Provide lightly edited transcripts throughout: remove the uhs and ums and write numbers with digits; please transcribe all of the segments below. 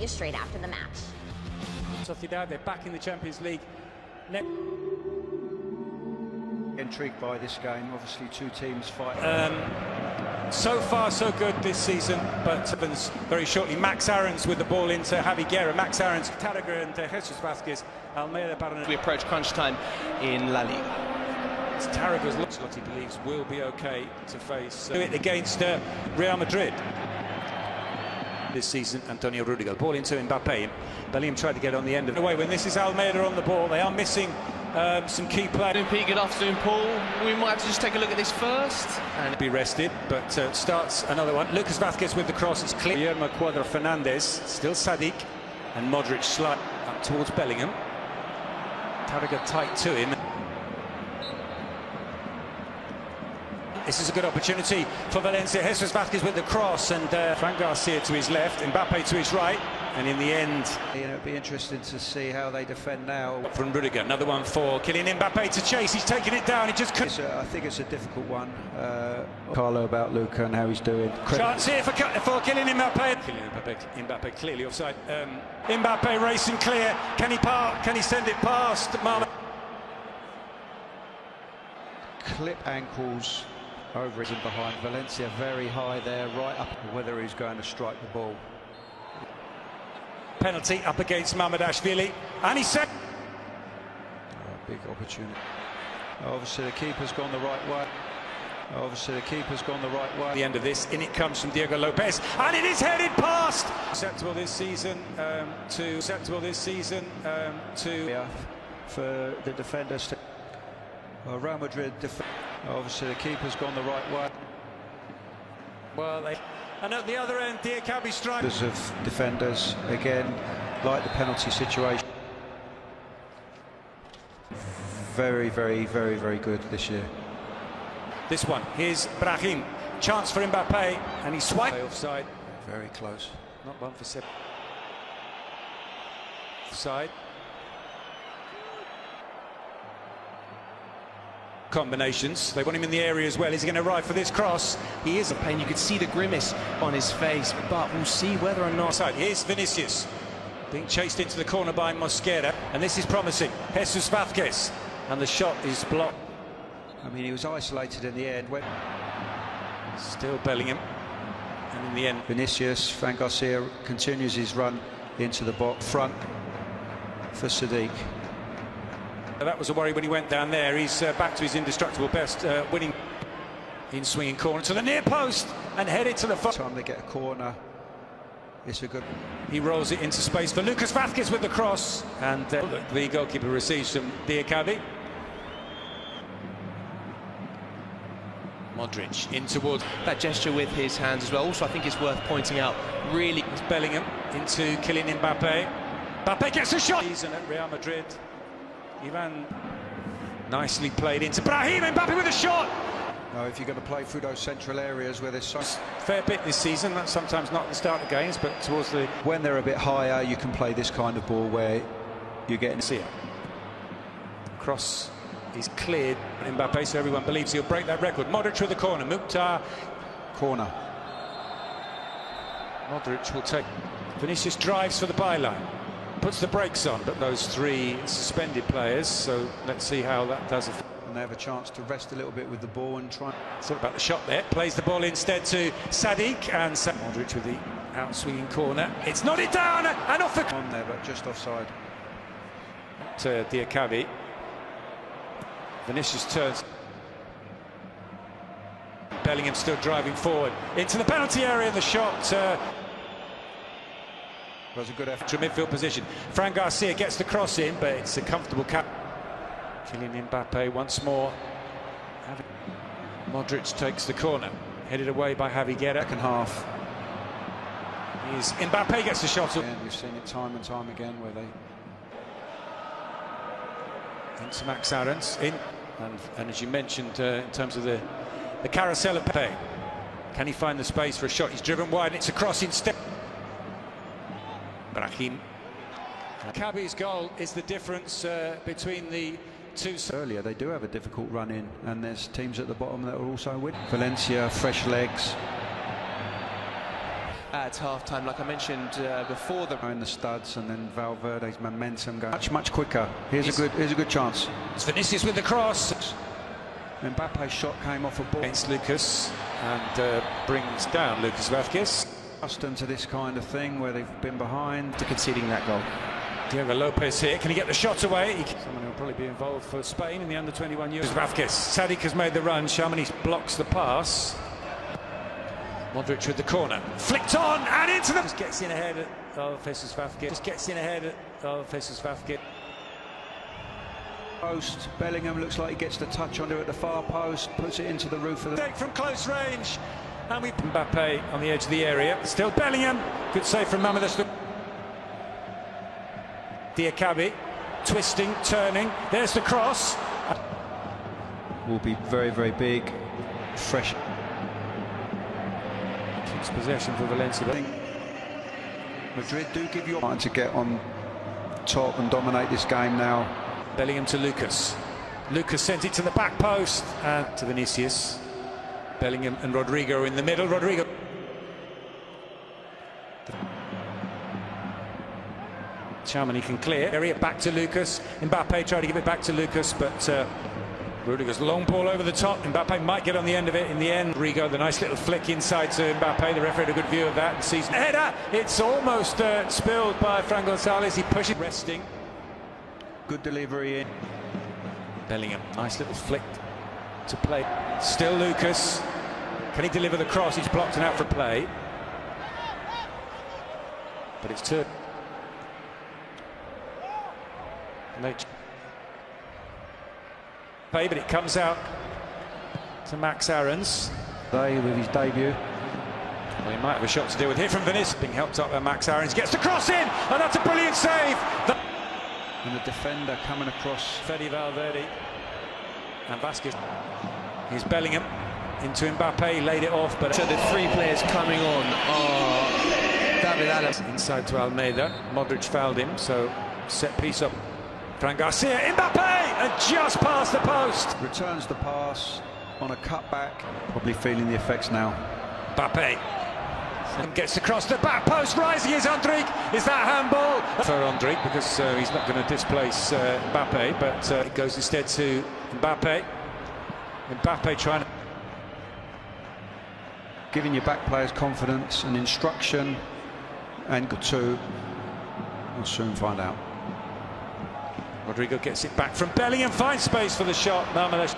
you straight after the match. Sociedad, they're back in the Champions League. Intrigued by this game, obviously two teams fight. So far so good this season, but very shortly Max Aarons with the ball into Javi Guerra. Max Aarons, Tarraga and Jesus Vázquez, Almeida, Barona. We approach crunch time in La Liga. It's Tarraga's looks what he believes will be okay to face it against Real Madrid this season. Antonio Rudiger, ball into Mbappe. Bellingham tried to get on the end of the way. When this is Almeida on the ball, they are missing some key players. Pete, good afternoon, Paul. We might have to just take a look at this first. And be rested, but starts another one. Lucas Vázquez with the cross, it's clear. Guillermo Cuadra Fernandez, still Sadik, and Modric slide up towards Bellingham. Tarraga tight to him. This is a good opportunity for Valencia. Jesus Vázquez with the cross, and Fran Garcia to his left, Mbappe to his right, and in the end, It'll be interesting to see how they defend now. From Rudiger, another one for Kylian Mbappe to chase. He's taking it down. He just couldn't. I think it's a difficult one. Carlo about Luca and how he's doing. Chance here for Kylian Mbappe. Mbappe clearly offside. Mbappe racing clear. Can he park? Can he send it past Marma? Clip ankles over it and behind. Valencia very high there, right up. Whether he's going to strike the ball. Penalty up against Mamardashvili, and he said. Big opportunity. Obviously the keeper's gone the right way. At the end of this, in it comes from Diego Lopez, and it is headed past. Acceptable this season Yeah, for the defenders to. Real Madrid. Obviously the keeper's gone the right way. Well, and at the other end, Diakabi strikes. Of defenders again, like the penalty situation. Very good this year. This one, here's Brahim. Chance for Mbappe, and he swiped. Offside. Very close. Not one for 7. Offside. Combinations. They want him in the area as well. Is he going to arrive for this cross? He is. A pain. You could see the grimace on his face, but we'll see whether or not. Here's Vinicius being chased into the corner by Mosquera, and this is promising. Jesus Vázquez, and the shot is blocked. I mean, he was isolated in the end. Still Bellingham, and in the end, Vinicius. Fran Garcia continues his run into the box front for Sadik. That was a worry when he went down there. He's back to his indestructible best, winning in swinging corner to the near post and headed to the far. Time they get a corner, it's a good. He rolls it into space for Lucas Vázquez with the cross, and the goalkeeper receives from Diakabi. Modric in towards that gesture with his hands as well. Also, I think it's worth pointing out. Really, it's Bellingham into Kylian Mbappe. Mbappe gets a shot. Season at Real Madrid. Ivan nicely played into Brahim. Mbappe with a shot. No, if you're going to play through those central areas where there's fair bit this season, that's sometimes not the start of games, but towards the when they're a bit higher, you can play this kind of ball where you're getting see it. Cross is cleared. Mbappe, so everyone believes he'll break that record. Modric with the corner. Mukhtar corner. Modric will take. Vinicius drives for the byline. Puts the brakes on, but those three suspended players, so let's see how that does. And they have a chance to rest a little bit with the ball and try. Thought about the shot there. Plays the ball instead to Sadik, and Modric with the out-swinging corner. It's nodded down and off the. On there, but just offside. To Diakabi. Vinicius turns. Bellingham still driving forward into the penalty area. The shot. Was a good effort to midfield position. Fran Garcia gets the cross in, but it's a comfortable cap. Kylian Mbappe once more. Modric takes the corner, headed away by Javi Guerra. Second half. Mbappe gets the shot. And we've seen it time and time again where they. Into Max Aarons in, and as you mentioned, in terms of the carousel of Pepe, can he find the space for a shot? He's driven wide, and it's a cross instead. Brahim. Kabi's goal is the difference between the two. Earlier, they do have a difficult run in, and there's teams at the bottom that are also winning. Valencia, fresh legs. at half-time, like I mentioned before. In the studs, and then Valverde's momentum going much quicker. Here's a good chance. It's Vinicius with the cross. Mbappe's shot came off a ball Against Lucas and brings down Lucas Vázquez. Accustomed to this kind of thing where they've been behind. To conceding that goal. Diego Lopez here, can he get the shot away? Someone who will probably be involved for Spain in the under-21 Euros. Vázquez, Sadik has made the run, Chamonix blocks the pass. Modric with the corner, flicked on and into the... Just gets in ahead of Jesus Vázquez. Post, Bellingham looks like he gets the touch onto it at the far post, puts it into the roof of the... Take from close range, and Mbappe on the edge of the area, still Bellingham, good save from Mamadou. Diakabi, twisting, turning, there's the cross. Will be very big, fresh. Keeps possession for Valencia. I think Madrid do give you a to get on top and dominate this game now. Bellingham to Lucas. Lucas sent it to the back post and to Vinicius. Bellingham and Rodrigo in the middle. Rodrigo. Chamonix can clear. Area back to Lucas. Mbappe tried to give it back to Lucas, but Rudiger's long ball over the top. Mbappe might get on the end of it in the end. Rodrigo, the nice little flick inside to Mbappe. The referee had a good view of that and sees the header. It's almost spilled by Fran Gonzalez. He pushes, resting. Good delivery in. Bellingham, nice little flick to play. Still Lucas. Can he deliver the cross? He's blocked and out for play. But it's turned. But it comes out to Max Aarons. With his debut. Well, he might have a shot to deal with here from Vinicius. Being helped up by Max Aarons. Gets the cross in, and that's a brilliant save. And the defender coming across. Fede Valverde and Vázquez. Here's Bellingham into Mbappe, laid it off. But So the three players coming on are David Alaba. Inside to Almeida. Modric fouled him, so set piece up. Fran Garcia, Mbappe, and just past the post. Returns the pass on a cutback. Probably feeling the effects now. Mbappe and gets across the back post, rising is Endrick. Is that handball? For Endrick, because he's not going to displace Mbappe, but it goes instead to Mbappe. Mbappe trying to... Giving your back players confidence and instruction, and good too. We'll soon find out. Rodrigo gets it back from Bellingham, finds space for the shot. Marmolez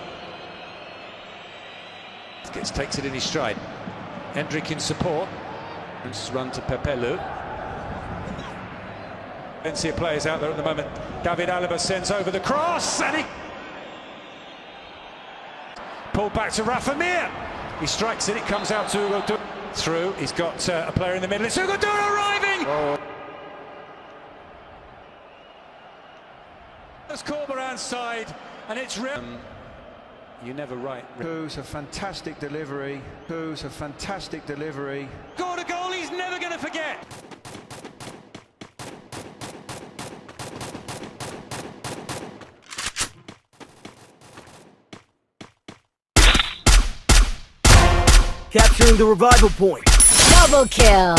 takes it in his stride. Endrick in support. This run to Pepelu. Valencia players out there at the moment. David Alaba sends over the cross, and he pulled back to Rafa Mir. He strikes it. It comes out to Hugo through. He's got a player in the middle. It's Hugo arriving. Oh. Corberan's side, and it's you never write. Who's a fantastic delivery. Who's a fantastic delivery. Scored a goal he's never going to forget. Capturing the revival point. Double kill.